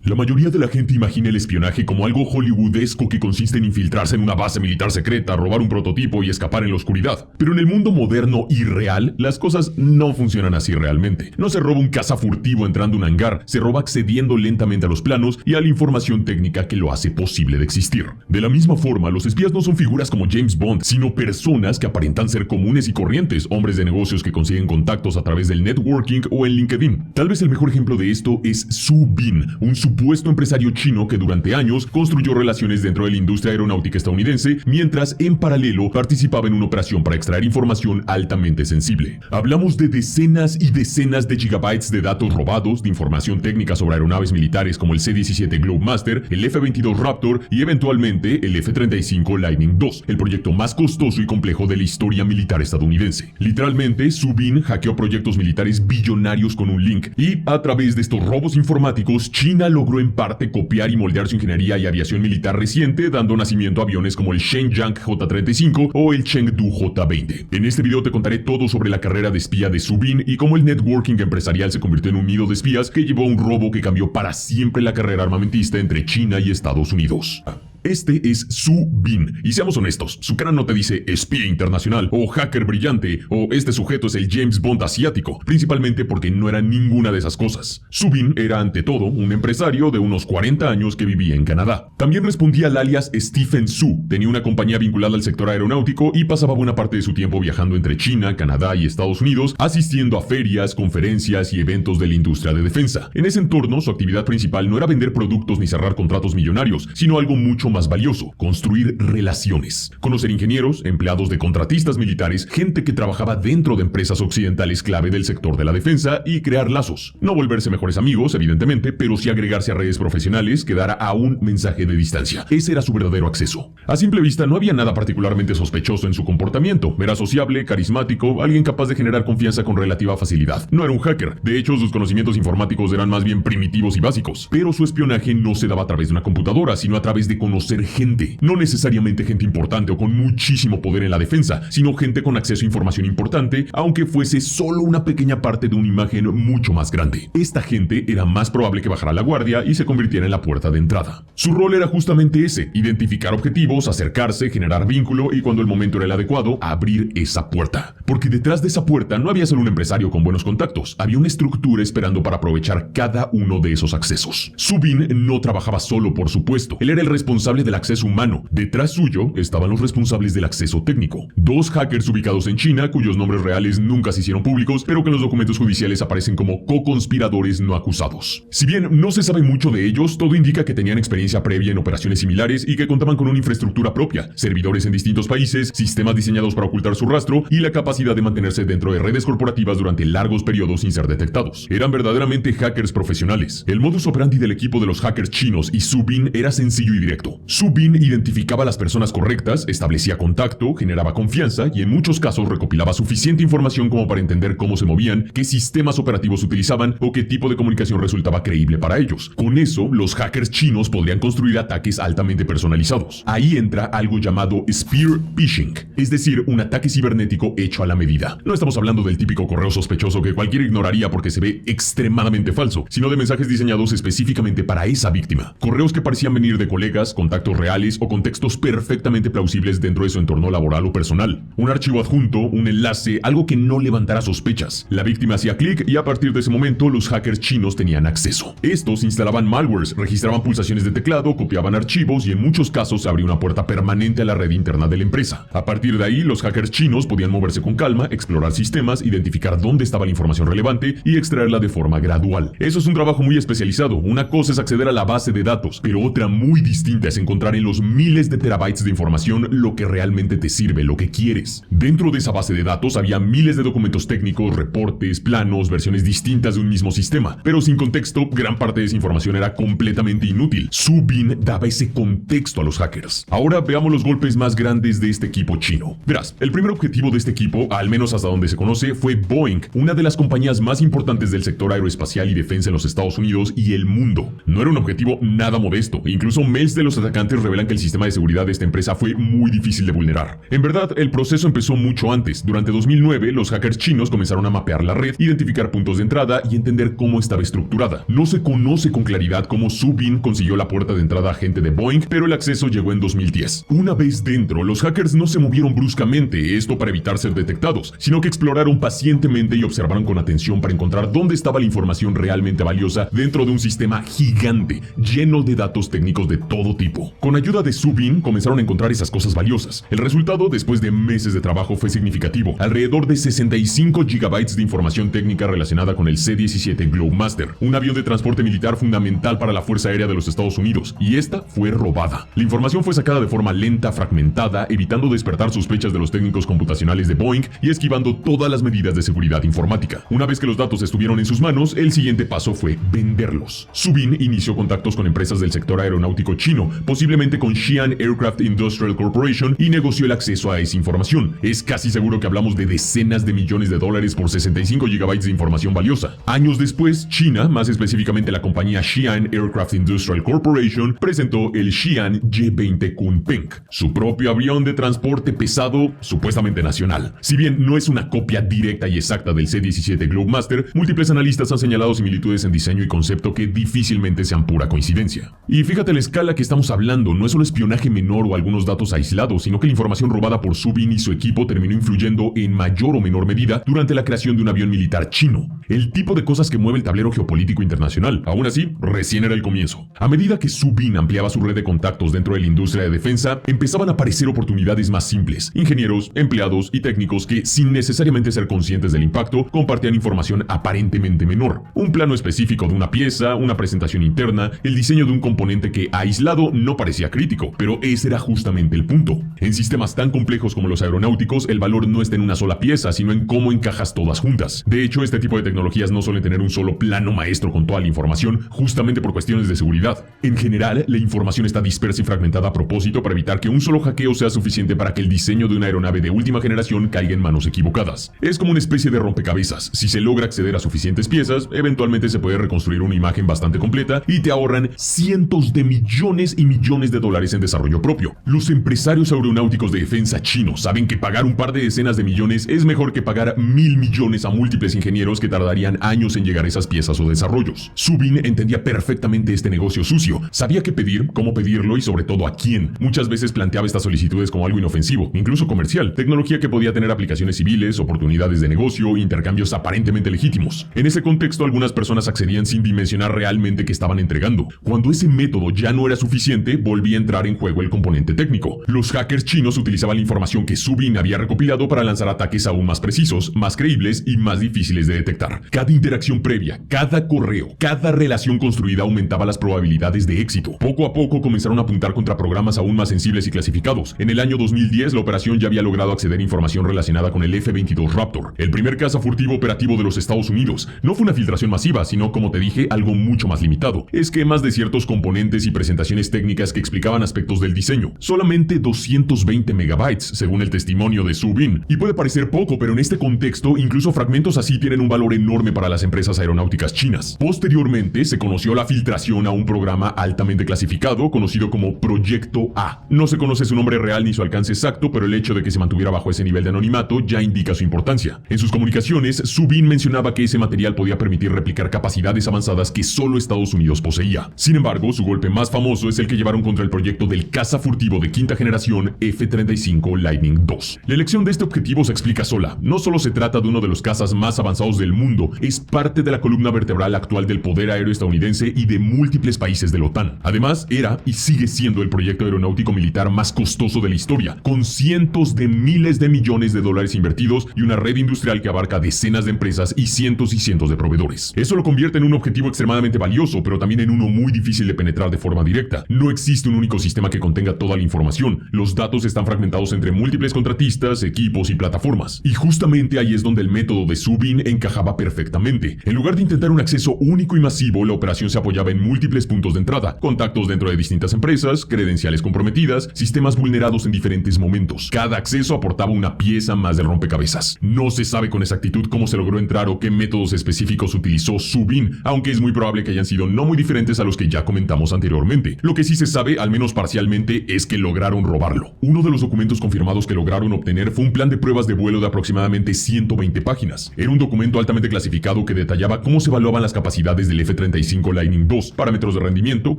La mayoría de la gente imagina el espionaje como algo hollywoodesco que consiste en infiltrarse en una base militar secreta, robar un prototipo y escapar en la oscuridad. Pero en el mundo moderno y real, las cosas no funcionan así realmente. No se roba un cazafurtivo entrando a un hangar, se roba accediendo lentamente a los planos y a la información técnica que lo hace posible de existir. De la misma forma, los espías no son figuras como James Bond, sino personas que aparentan ser comunes y corrientes, hombres de negocios que consiguen contactos a través del networking o en LinkedIn. Tal vez el mejor ejemplo de esto es Su Bin, un supuesto empresario chino que durante años construyó relaciones dentro de la industria aeronáutica estadounidense, mientras en paralelo participaba en una operación para extraer información altamente sensible. Hablamos de decenas y decenas de gigabytes de datos robados, de información técnica sobre aeronaves militares como el C-17 Globemaster, el F-22 Raptor y eventualmente el F-35 Lightning II, el proyecto más costoso y complejo de la historia militar estadounidense. Literalmente, Su Bin hackeó proyectos militares billonarios con un link, y a través de estos robos informáticos, China logró en parte copiar y moldear su ingeniería y aviación militar reciente, dando nacimiento a aviones como el Shenyang J-35 o el Chengdu J-20. En este video te contaré todo sobre la carrera de espía de Su Bin y cómo el networking empresarial se convirtió en un nido de espías que llevó a un robo que cambió para siempre la carrera armamentista entre China y Estados Unidos. Este es Su Bin, y seamos honestos, su cara no te dice espía internacional, o hacker brillante, o este sujeto es el James Bond asiático, principalmente porque no era ninguna de esas cosas. Su Bin era ante todo un empresario de unos 40 años que vivía en Canadá. También respondía al alias Stephen Su, tenía una compañía vinculada al sector aeronáutico y pasaba buena parte de su tiempo viajando entre China, Canadá y Estados Unidos, asistiendo a ferias, conferencias y eventos de la industria de defensa. En ese entorno, su actividad principal no era vender productos ni cerrar contratos millonarios, sino algo mucho más valioso: construir relaciones. Conocer ingenieros, empleados de contratistas militares, gente que trabajaba dentro de empresas occidentales clave del sector de la defensa y crear lazos. No volverse mejores amigos, evidentemente, pero sí agregarse a redes profesionales que dará a un mensaje de distancia. Ese era su verdadero acceso. A simple vista no había nada particularmente sospechoso en su comportamiento. Era sociable, carismático, alguien capaz de generar confianza con relativa facilidad. No era un hacker. De hecho, sus conocimientos informáticos eran más bien primitivos y básicos. Pero su espionaje no se daba a través de una computadora, sino a través de conocer gente. No necesariamente gente importante o con muchísimo poder en la defensa, sino gente con acceso a información importante, aunque fuese solo una pequeña parte de una imagen mucho más grande. Esta gente era más probable que bajara la guardia y se convirtiera en la puerta de entrada. Su rol era justamente ese: identificar objetivos, acercarse, generar vínculo y, cuando el momento era el adecuado, abrir esa puerta. Porque detrás de esa puerta no había solo un empresario con buenos contactos, había una estructura esperando para aprovechar cada uno de esos accesos. Su Bin no trabajaba solo, por supuesto. Él era el responsable del acceso humano. Detrás suyo estaban los responsables del acceso técnico. Dos hackers ubicados en China, cuyos nombres reales nunca se hicieron públicos, pero que en los documentos judiciales aparecen como co-conspiradores no acusados. Si bien no se sabe mucho de ellos, todo indica que tenían experiencia previa en operaciones similares y que contaban con una infraestructura propia, servidores en distintos países, sistemas diseñados para ocultar su rastro y la capacidad de mantenerse dentro de redes corporativas durante largos periodos sin ser detectados. Eran verdaderamente hackers profesionales. El modus operandi del equipo de los hackers chinos y Su Bin era sencillo y directo. Su Bin identificaba a las personas correctas, establecía contacto, generaba confianza y en muchos casos recopilaba suficiente información como para entender cómo se movían, qué sistemas operativos utilizaban o qué tipo de comunicación resultaba creíble para ellos. Con eso, los hackers chinos podrían construir ataques altamente personalizados. Ahí entra algo llamado spear phishing, es decir, un ataque cibernético hecho a la medida. No estamos hablando del típico correo sospechoso que cualquiera ignoraría porque se ve extremadamente falso, sino de mensajes diseñados específicamente para esa víctima. Correos que parecían venir de colegas, contactos reales o contextos perfectamente plausibles dentro de su entorno laboral o personal. Un archivo adjunto, un enlace, algo que no levantara sospechas. La víctima hacía clic y a partir de ese momento los hackers chinos tenían acceso. Estos instalaban malwares, registraban pulsaciones de teclado, copiaban archivos y en muchos casos se abría una puerta permanente a la red interna de la empresa. A partir de ahí, los hackers chinos podían moverse con calma, explorar sistemas, identificar dónde estaba la información relevante y extraerla de forma gradual. Eso es un trabajo muy especializado. Una cosa es acceder a la base de datos, pero otra muy distinta es encontrar en los miles de terabytes de información lo que realmente te sirve, lo que quieres. Dentro de esa base de datos había miles de documentos técnicos, reportes, planos, versiones distintas de un mismo sistema, pero sin contexto, gran parte de esa información era completamente inútil. Su Bin daba ese contexto a los hackers. Ahora veamos los golpes más grandes de este equipo chino. Verás, el primer objetivo de este equipo, al menos hasta donde se conoce, fue Boeing, una de las compañías más importantes del sector aeroespacial y defensa en los Estados Unidos y el mundo. No era un objetivo nada modesto, e incluso mails de los atacantes revelan que el sistema de seguridad de esta empresa fue muy difícil de vulnerar. En verdad, el proceso empezó mucho antes. Durante 2009, los hackers chinos comenzaron a mapear la red, identificar puntos de entrada y entender cómo estaba estructurada. No se conoce con claridad cómo Su Bin consiguió la puerta de entrada agente de Boeing, pero el acceso llegó en 2010. Una vez dentro, los hackers no se movieron bruscamente, esto para evitar ser detectados, sino que exploraron pacientemente y observaron con atención para encontrar dónde estaba la información realmente valiosa dentro de un sistema gigante, lleno de datos técnicos de todo tipo. Con ayuda de Su Bin, comenzaron a encontrar esas cosas valiosas. El resultado, después de meses de trabajo, fue significativo. Alrededor de 65 gigabytes de información técnica relacionada con el C-17 Globemaster, un avión de transporte militar fundamental para la Fuerza Aérea de los Estados Unidos, y esta fue robada. La información fue sacada de forma lenta, fragmentada, evitando despertar sospechas de los técnicos computacionales de Boeing y esquivando todas las medidas de seguridad informática. Una vez que los datos estuvieron en sus manos, el siguiente paso fue venderlos. Su Bin inició contactos con empresas del sector aeronáutico chino, posiblemente con Xi'an Aircraft Industrial Corporation, y negoció el acceso a esa información. Es casi seguro que hablamos de decenas de millones de dólares por 65 gigabytes de información valiosa. Años después, China, más específicamente la compañía Xi'an Aircraft Industrial Corporation, presentó el Xi'an Y-20 Kunpeng, su propio avión de transporte pesado supuestamente nacional. Si bien no es una copia directa y exacta del C-17 Globemaster, múltiples analistas han señalado similitudes en diseño y concepto que difícilmente sean pura coincidencia. Y fíjate la escala que estamos hablando, no es solo espionaje menor o algunos datos aislados, sino que la información robada por Su Bin y su equipo terminó influyendo en mayor o menor medida durante la creación de un avión militar chino. El tipo de cosas que mueve el tablero geopolítico internacional. Aún así, recién era el comienzo. A medida que Su Bin ampliaba su red de contactos dentro de la industria de defensa, empezaban a aparecer oportunidades más simples. Ingenieros, empleados y técnicos que, sin necesariamente ser conscientes del impacto, compartían información aparentemente menor. Un plano específico de una pieza, una presentación interna, el diseño de un componente que aislado no parecía crítico, pero ese era justamente el punto. En sistemas tan complejos como los aeronáuticos, el valor no está en una sola pieza, sino en cómo encajas todas juntas. De hecho, este tipo de tecnologías no suelen tener un solo plano maestro con toda la información, justamente por cuestiones de seguridad. En general, la información está dispersa y fragmentada a propósito para evitar que un solo hackeo sea suficiente para que el diseño de una aeronave de última generación caiga en manos equivocadas. Es como una especie de rompecabezas. Si se logra acceder a suficientes piezas, eventualmente se puede reconstruir una imagen bastante completa y te ahorran cientos de millones y millones de dólares en desarrollo propio. Los empresarios aeronáuticos de defensa chinos saben que pagar un par de decenas de millones es mejor que pagar 1,000 millones a múltiples ingenieros que tardarían años en llegar a esas piezas o desarrollos. Su Bin entendía perfectamente este negocio sucio, sabía qué pedir, cómo pedirlo y sobre todo a quién. Muchas veces planteaba estas solicitudes como algo inofensivo, incluso comercial, tecnología que podía tener aplicaciones civiles, oportunidades de negocio, intercambios aparentemente legítimos. En ese contexto, algunas personas accedían sin dimensionar realmente qué estaban entregando. Cuando ese método ya no era suficiente, volvía a entrar en juego el componente técnico. Los hackers chinos utilizaban la información que Su Bin había recopilado para lanzar ataques aún más precisos, más creíbles y más difíciles de detectar. Cada interacción previa, cada correo, cada relación construida aumentaba las probabilidades de éxito. Poco a poco comenzaron a apuntar contra programas aún más sensibles y clasificados. En el año 2010, la operación ya había logrado acceder a información relacionada con el F-22 Raptor, el primer caza furtivo operativo de los Estados Unidos. No fue una filtración masiva, sino, como te dije, algo mucho más limitado. Esquemas de ciertos componentes y presentaciones técnicas que explicaban aspectos del diseño. Solamente 220 megabytes, según el testimonio de Su Bin. Y puede parecer poco, pero en este contexto, incluso fragmentos así tienen un valor enorme para las empresas aeronáuticas chinas. Posteriormente, se conoció la filtración a un programa altamente clasificado, conocido como Proyecto A. No se conoce su nombre real ni su alcance exacto, pero el hecho de que se mantuviera bajo ese nivel de anonimato ya indica su importancia. En sus comunicaciones, Su Bin mencionaba que ese material podía permitir replicar capacidades avanzadas que solo Estados Unidos poseía. Sin embargo, su golpe más famoso es el que llevaron contra el proyecto del caza furtivo de quinta generación F-35 Lightning II. La elección de este objetivo se explica sola. No solo se trata de uno de los cazas más avanzados del mundo, es parte de la columna vertebral actual del poder aéreo estadounidense y de múltiples países de la OTAN. Además, era y sigue siendo el proyecto aeronáutico militar más costoso de la historia, con cientos de miles de millones de dólares invertidos y una red industrial que abarca decenas de empresas y cientos de proveedores. Eso lo convierte en un objetivo extremadamente valioso, pero también en uno muy difícil de penetrar de forma directa. No existe un único sistema que contenga toda la información. Los datos están fragmentados entre múltiples contratistas, equipos y plataformas. Y justamente ahí es donde el método de Su Bin encajaba perfectamente. En lugar de intentar un acceso único y masivo, la operación se apoyaba en múltiples puntos de entrada, contactos dentro de distintas empresas, credenciales comprometidas, sistemas vulnerados en diferentes momentos. Cada acceso aportaba una pieza más del rompecabezas. No se sabe con exactitud cómo se logró entrar o qué métodos específicos utilizó Su Bin, aunque es muy probable que hayan sido no muy diferentes a los que ya comentamos anteriormente. Lo que sí sí se sabe, al menos parcialmente, es que lograron robarlo. Uno de los documentos confirmados que lograron obtener fue un plan de pruebas de vuelo de aproximadamente 120 páginas. Era un documento altamente clasificado que detallaba cómo se evaluaban las capacidades del F-35 Lightning II, parámetros de rendimiento,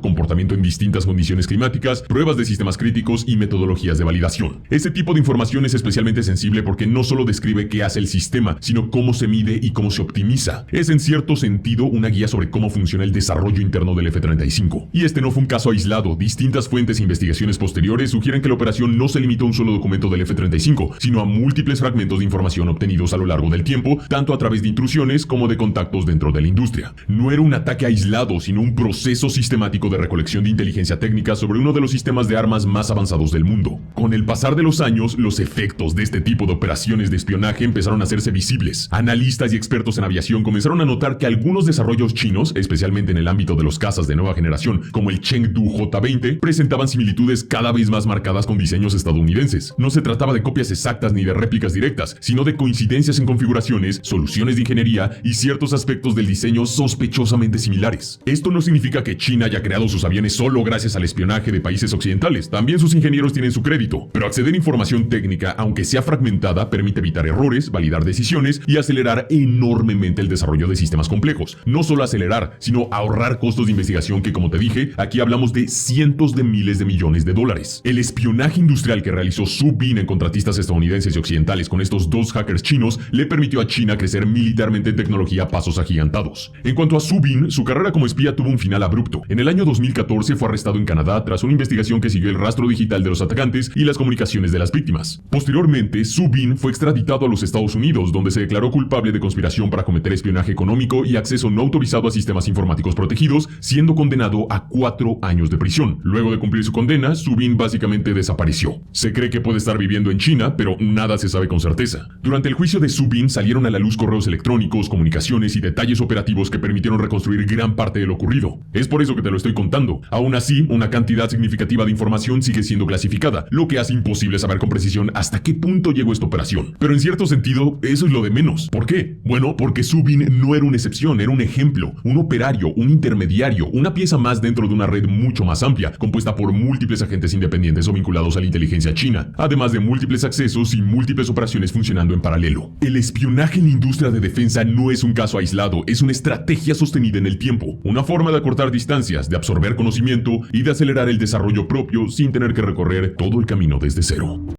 comportamiento en distintas condiciones climáticas, pruebas de sistemas críticos y metodologías de validación. Este tipo de información es especialmente sensible porque no solo describe qué hace el sistema, sino cómo se mide y cómo se optimiza. Es en cierto sentido una guía sobre cómo funciona el desarrollo interno del F-35. Y este no fue un caso aislado. Distintas fuentes e investigaciones posteriores sugieren que la operación no se limitó a un solo documento del F-35, sino a múltiples fragmentos de información obtenidos a lo largo del tiempo, tanto a través de intrusiones como de contactos dentro de la industria. No era un ataque aislado, sino un proceso sistemático de recolección de inteligencia técnica sobre uno de los sistemas de armas más avanzados del mundo. Con el pasar de los años, los efectos de este tipo de operaciones de espionaje empezaron a hacerse visibles. Analistas y expertos en aviación comenzaron a notar que algunos desarrollos chinos, especialmente en el ámbito de los cazas de nueva generación, como el Chengdu J-20, presentaban similitudes cada vez más marcadas con diseños estadounidenses. No se trataba de copias exactas ni de réplicas directas, sino de coincidencias en configuraciones, soluciones de ingeniería y ciertos aspectos del diseño sospechosamente similares. Esto no significa que China haya creado sus aviones solo gracias al espionaje de países occidentales. También sus ingenieros tienen su crédito. Pero acceder a información técnica, aunque sea fragmentada, permite evitar errores, validar decisiones y acelerar enormemente el desarrollo de sistemas complejos. No solo acelerar, sino ahorrar costos de investigación que, como te dije, aquí hablamos de cientos de miles de millones de dólares. El espionaje industrial que realizó Su Bin en contratistas estadounidenses y occidentales con estos dos hackers chinos le permitió a China crecer militarmente en tecnología a pasos agigantados. En cuanto a Su Bin, su carrera como espía tuvo un final abrupto. En el año 2014 fue arrestado en Canadá tras una investigación que siguió el rastro digital de los atacantes y las comunicaciones de las víctimas. Posteriormente, Su Bin fue extraditado a los Estados Unidos, donde se declaró culpable de conspiración para cometer espionaje económico y acceso no autorizado a sistemas informáticos protegidos, siendo condenado a 4 años de prisión. Luego de cumplir su condena, Su Bin básicamente desapareció. Se cree que puede estar viviendo en China, pero nada se sabe con certeza. Durante el juicio de Su Bin salieron a la luz correos electrónicos, comunicaciones y detalles operativos que permitieron reconstruir gran parte de lo ocurrido. Es por eso que te lo estoy contando. Aún así, una cantidad significativa de información sigue siendo clasificada, lo que hace imposible saber con precisión hasta qué punto llegó esta operación. Pero en cierto sentido, eso es lo de menos. ¿Por qué? Bueno, porque Su Bin no era una excepción, era un ejemplo, un operario, un intermediario, una pieza más dentro de una red mucho más amplia, compuesta por múltiples agentes independientes o vinculados a la inteligencia china, además de múltiples accesos y múltiples operaciones funcionando en paralelo. El espionaje en la industria de defensa no es un caso aislado, es una estrategia sostenida en el tiempo, una forma de acortar distancias, de absorber conocimiento y de acelerar el desarrollo propio sin tener que recorrer todo el camino desde cero.